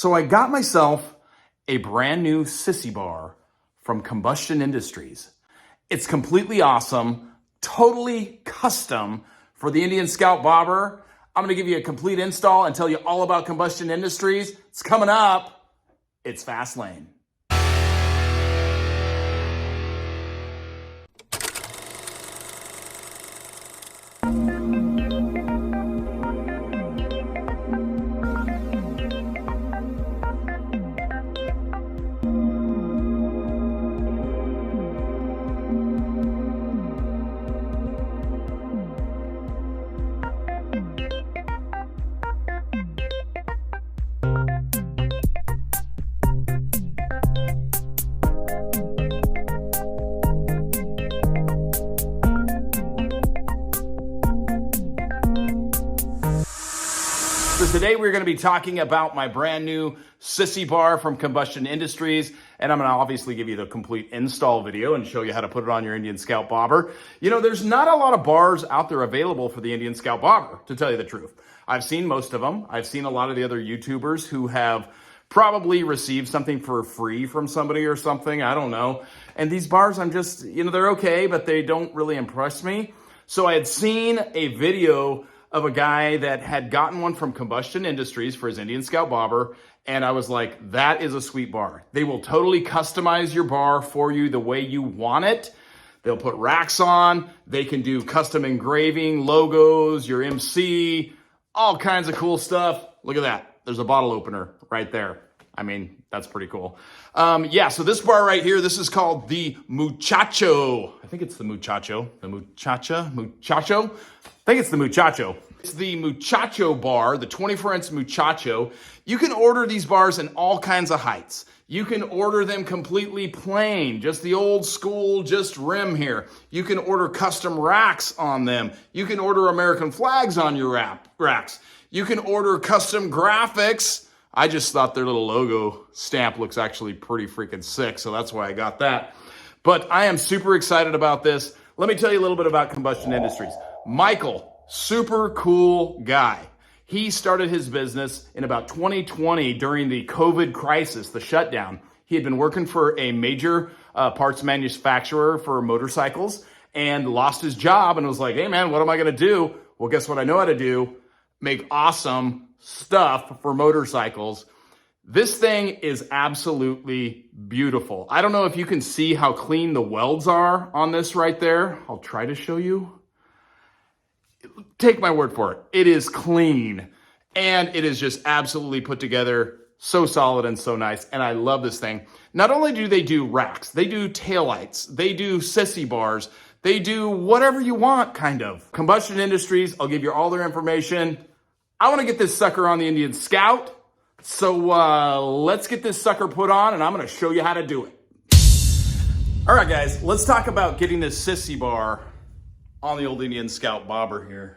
So I got myself a brand new Sissy bar from Combustion Industries. It's completely awesome, totally custom for the Indian Scout Bobber. I'm gonna give you a complete install and tell you all about Combustion Industries. It's coming up. It's Fast Lane. So today we're going to be talking about my brand new Sissy bar from Combustion Industries, and I'm going to obviously give you the complete install video and show you how to put it on your Indian Scout Bobber. You know, there's not a lot of bars out there available for the Indian Scout Bobber, to tell you the truth. I've seen most of them. I've seen a lot of the other YouTubers who have probably received something for free from somebody or something, I don't know. And these bars, I'm just, you know, they're okay, but they don't really impress me. So I had seen a video of a guy that had gotten one from Combustion Industries for his Indian Scout Bobber, and I was like, that is a sweet bar. They will totally customize your bar for you the way you want it. They'll put racks on, they can do custom engraving, logos, your MC, all kinds of cool stuff. Look at that, there's a bottle opener right there. I mean, that's pretty cool. Yeah, so this bar right here, this is called the Muchacho. I think it's the Muchacho. The Muchacho? I think it's the Muchacho. It's the Muchacho bar, the 24-inch Muchacho. You can order these bars in all kinds of heights. You can order them completely plain, just the old school, just rim here. You can order custom racks on them. You can order American flags on your racks. You can order custom graphics. I just thought their little logo stamp looks actually pretty freaking sick, so that's why I got that. But I am super excited about this. Let me tell you a little bit about Combustion Industries. Michael, super cool guy. He started his business in about 2020 during the COVID crisis, the shutdown. He had been working for a major parts manufacturer for motorcycles and lost his job and was like, hey man, what am I gonna do? Well, guess what I know how to do? Make awesome stuff for motorcycles. This thing is absolutely beautiful. I don't know if you can see how clean the welds are on this right there. I'll try to show you. Take my word for it. It is clean and it is just absolutely put together, so solid and so nice. And I love this thing. Not only do they do racks, they do taillights, they do Sissy bars, they do whatever you want, kind of. Combustion Industries, I'll give you all their information. I want to get this sucker on the Indian Scout. So let's get this sucker put on and I'm going to show you how to do it. All right, guys, let's talk about getting this Sissy bar on the old Indian Scout Bobber here.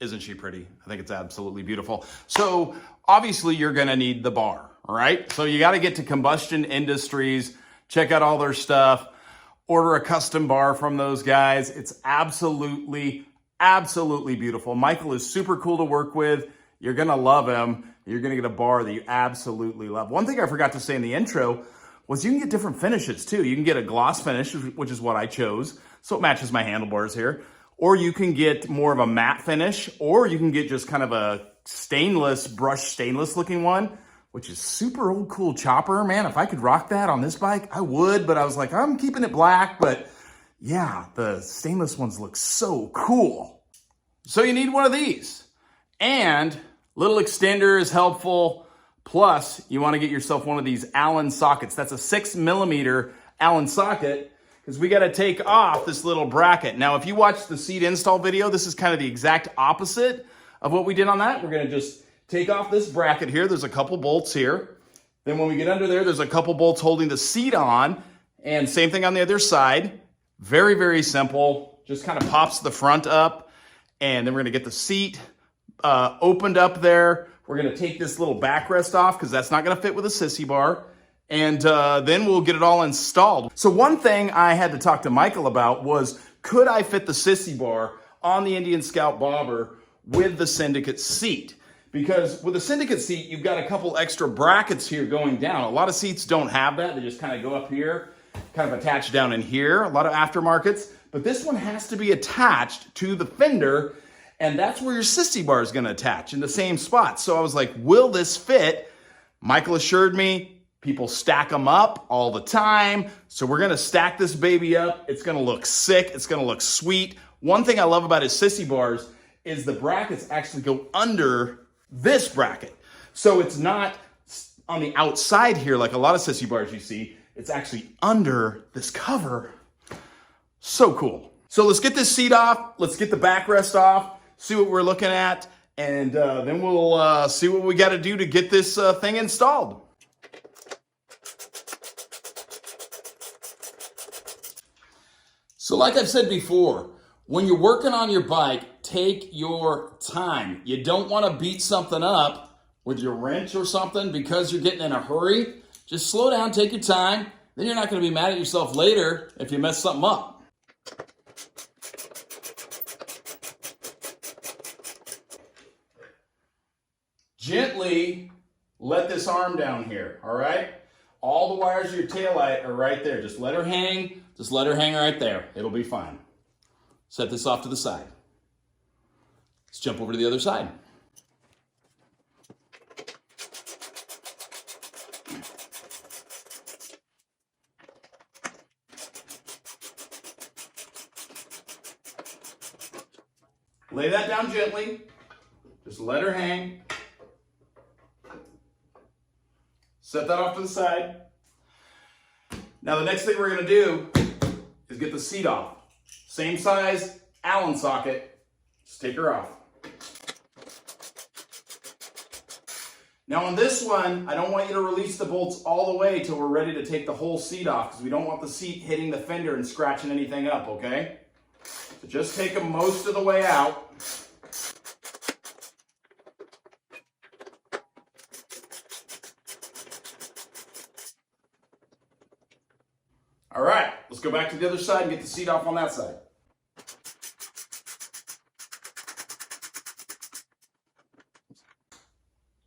Isn't she pretty? I think it's absolutely beautiful. So obviously you're gonna need the bar, all right? So you gotta get to Combustion Industries, check out all their stuff, order a custom bar from those guys. It's absolutely beautiful. Michael is super cool to work with. You're gonna love him. You're gonna get a bar that you absolutely love. One thing I forgot to say in the intro was you can get different finishes too. You can get a gloss finish, which is what I chose. So it matches my handlebars here. Or you can get more of a matte finish, or you can get just kind of a brushed stainless looking one, which is super old cool chopper. Man, if I could rock that on this bike, I would, but I was like, I'm keeping it black, but yeah, the stainless ones look so cool. So you need one of these. And little extender is helpful. Plus, you want to get yourself one of these Allen sockets. That's a 6mm Allen socket, because we got to take off this little bracket. Now, if you watch the seat install video, this is kind of the exact opposite of what we did on that. We're going to just take off this bracket here. There's a couple bolts here. Then when we get under there, there's a couple bolts holding the seat on. And same thing on the other side. Very, very simple. Just kind of pops the front up. And then we're going to get the seat opened up there. We're going to take this little backrest off because that's not going to fit with a Sissy bar. And then we'll get it all installed. So one thing I had to talk to Michael about was, could I fit the Sissy bar on the Indian Scout Bobber with the Syndicate seat? because with a Syndicate seat, you've got a couple extra brackets here going down. A lot of seats don't have that. They just kind of go up here, kind of attached down in here, a lot of aftermarkets. But this one has to be attached to the fender, and that's where your Sissy bar is gonna attach, in the same spot. So I was like, will this fit? Michael assured me people stack them up all the time. So we're gonna stack this baby up. It's gonna look sick, it's gonna look sweet. One thing I love about his Sissy bars is the brackets actually go under this bracket. So it's not on the outside here like a lot of Sissy bars you see. It's actually under this cover. So cool. So let's get this seat off. Let's get the backrest off, see what we're looking at, and then we'll see what we got to do to get this thing installed. So like I've said before, when you're working on your bike, take your time. You don't want to beat something up with your wrench or something because you're getting in a hurry. Just slow down, take your time. Then you're not going to be mad at yourself later if you mess something up. Gently let this arm down here, all right? All the wires of your taillight are right there. Just let her hang. Just let her hang right there. It'll be fine. Set this off to the side. Let's jump over to the other side. Lay that down gently. Just let her hang. Set that off to the side. Now the next thing we're going to do is get the seat off. Same size Allen socket. Just take her off. Now on this one, I don't want you to release the bolts all the way till we're ready to take the whole seat off, because we don't want the seat hitting the fender and scratching anything up, okay? So just take them most of the way out. All right, let's go back to the other side and get the seat off on that side.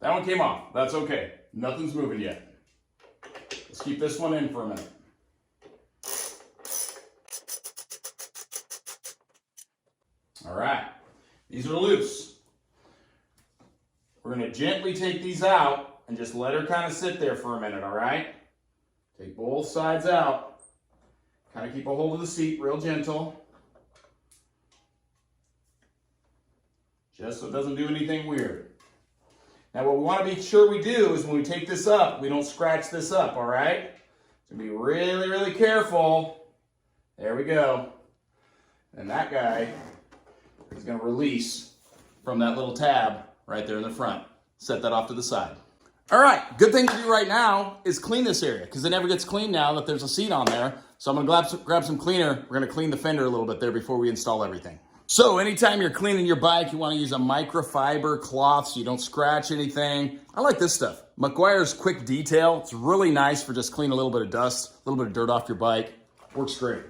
That one came off. That's okay. Nothing's moving yet. Let's keep this one in for a minute. All right, these are loose. We're going to gently take these out and just let her kind of sit there for a minute, all right? Take both sides out. Kind of keep a hold of the seat, real gentle. Just so it doesn't do anything weird. Now what we want to be sure we do is when we take this up, we don't scratch this up, all right? So be really, really careful. There we go. And that guy is going to release from that little tab right there in the front. Set that off to the side. All right, good thing to do right now is clean this area, because it never gets cleaned now that there's a seat on there. So I'm gonna grab some cleaner. We're gonna clean the fender a little bit there before we install everything. So anytime you're cleaning your bike, you wanna use a microfiber cloth so you don't scratch anything. I like this stuff. McGuire's Quick Detail. It's really nice for just cleaning a little bit of dust, a little bit of dirt off your bike. Works great.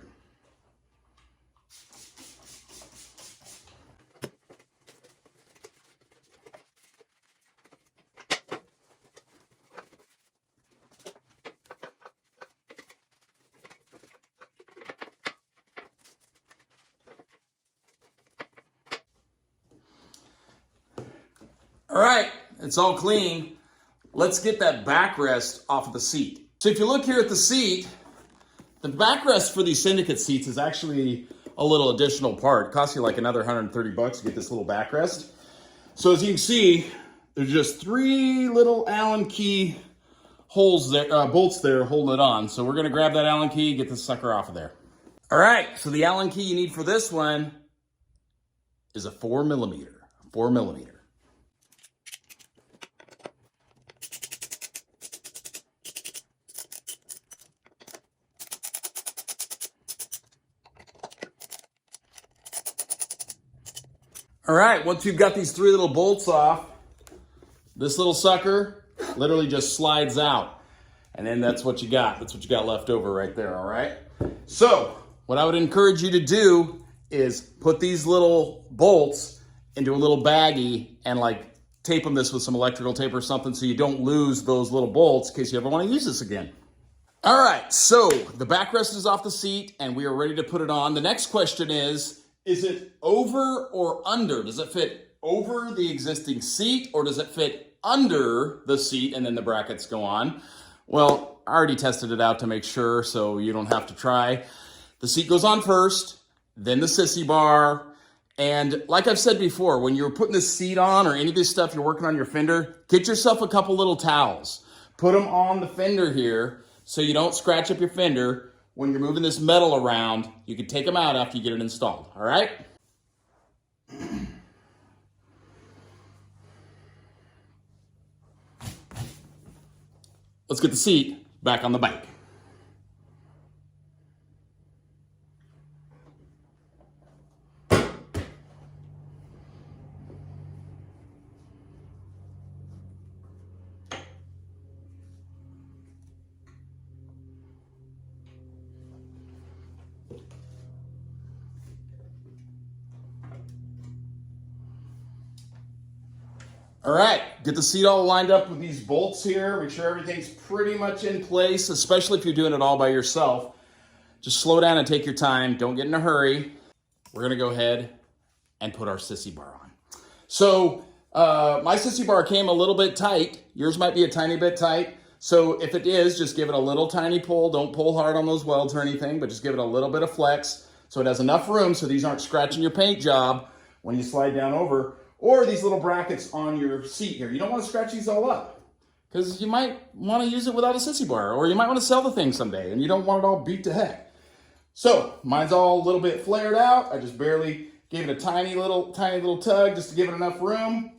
All right, it's all clean. Let's get that backrest off of the seat. So if you look here at the seat, the backrest for these Syndicate seats is actually a little additional part. It costs you like another 130 bucks to get this little backrest. So as you can see, there's just 3 little Allen key holes there, bolts there holding it on. So we're gonna grab that Allen key, get this sucker off of there. All right, so the Allen key you need for this one is a 4mm. All right, once you've got these 3 little bolts off, this little sucker literally just slides out. And then that's what you got. That's what you got left over right there, all right? So what I would encourage you to do is put these little bolts into a little baggie and like tape this with some electrical tape or something so you don't lose those little bolts in case you ever want to use this again. All right, so the backrest is off the seat and we are ready to put it on. The next question is it over or under? Does it fit over the existing seat or does it fit under the seat and then the brackets go on? Well, I already tested it out to make sure so you don't have to try. The seat goes on first, then the sissy bar. And like I've said before, when you're putting this seat on or any of this stuff you're working on your fender, get yourself a couple little towels. Put them on the fender here so you don't scratch up your fender. When you're moving this metal around, you can take them out after you get it installed, all right? Let's get the seat back on the bike. All right, get the seat all lined up with these bolts here. Make sure everything's pretty much in place, especially if you're doing it all by yourself. Just slow down and take your time. Don't get in a hurry. We're gonna go ahead and put our sissy bar on. So my sissy bar came a little bit tight. Yours might be a tiny bit tight. So if it is, just give it a little tiny pull. Don't pull hard on those welds or anything, but just give it a little bit of flex so it has enough room so these aren't scratching your paint job when you slide down over. Or these little brackets on your seat here. You don't want to scratch these all up because you might want to use it without a sissy bar, or you might want to sell the thing someday and you don't want it all beat to heck. So mine's all a little bit flared out. I just barely gave it a tiny little tug just to give it enough room.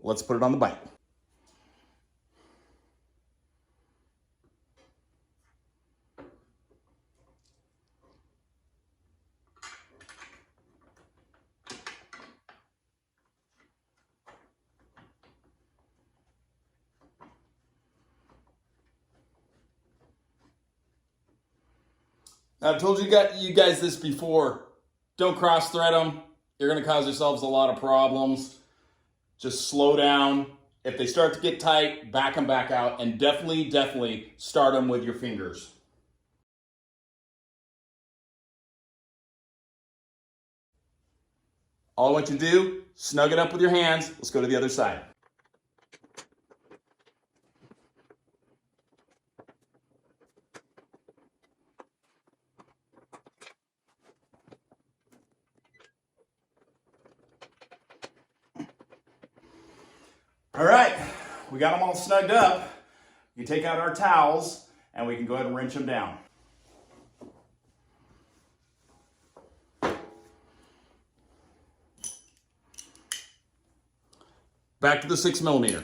Let's put it on the bike. I've told you guys this before. Don't cross thread them. You're going to cause yourselves a lot of problems. Just slow down. If they start to get tight, back them back out, and definitely start them with your fingers. All I want you to do, snug it up with your hands. Let's go to the other side. All right, we got them all snugged up. You take out our towels and we can go ahead and wrench them down. Back to the 6mm.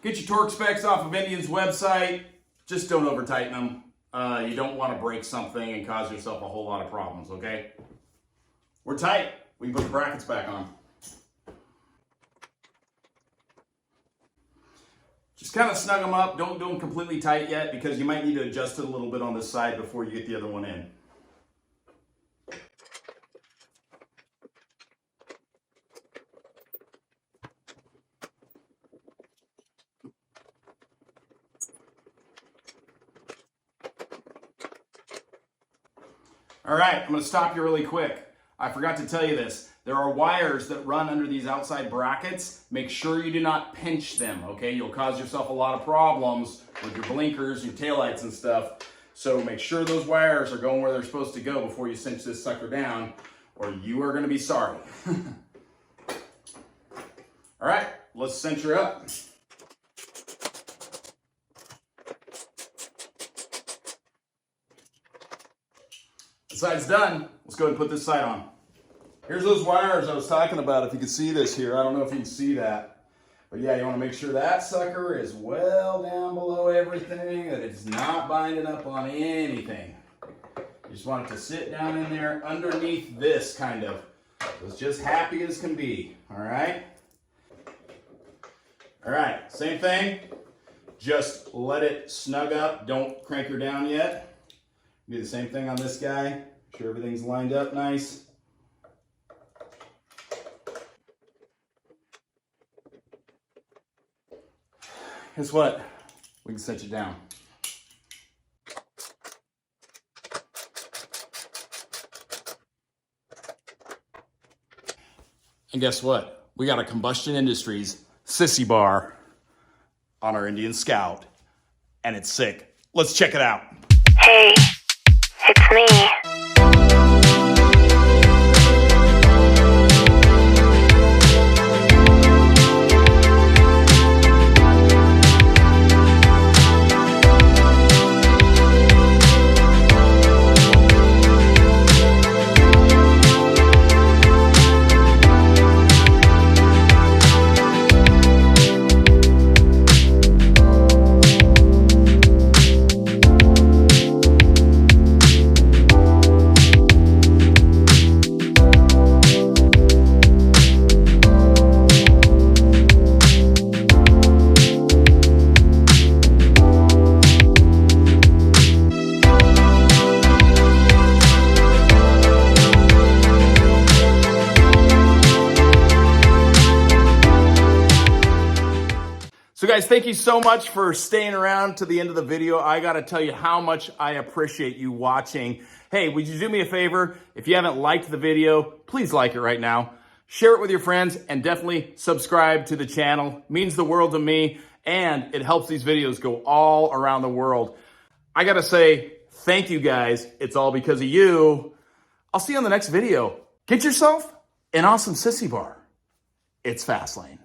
Get your torque specs off of Indian's website. Just don't over tighten them. You don't want to break something and cause yourself a whole lot of problems, okay? We're tight. We can put the brackets back on. Just kind of snug them up. Don't do them completely tight yet because you might need to adjust it a little bit on this side before you get the other one in. All right, I'm going to stop you really quick. I forgot to tell you this. There are wires that run under these outside brackets. Make sure you do not pinch them, okay? You'll cause yourself a lot of problems with your blinkers, your taillights and stuff. So make sure those wires are going where they're supposed to go before you cinch this sucker down, or you are going to be sorry. All right, let's cinch her up. Side's done. Let's go ahead and put this side on. Here's those wires I was talking about. If you can see this here, I don't know if you can see that, but yeah, you want to make sure that sucker is well down below everything, that it's not binding up on anything. You just want it to sit down in there underneath this kind of. It's just happy as can be, all right? All right, same thing. Just let it snug up. Don't crank her down yet. Do the same thing on this guy. Make sure everything's lined up nice. Guess what? We can set you down. And guess what? We got a Combustion Industries Sissy bar on our Indian Scout, and it's sick. Let's check it out. Hey, it's me. So guys, thank you so much for staying around to the end of the video. I gotta tell you how much I appreciate you watching. Hey, would you do me a favor? If you haven't liked the video, please like it right now. Share it with your friends and definitely subscribe to the channel. It means the world to me and it helps these videos go all around the world. I gotta say, thank you guys. It's all because of you. I'll see you on the next video. Get yourself an awesome sissy bar. It's Fastlane.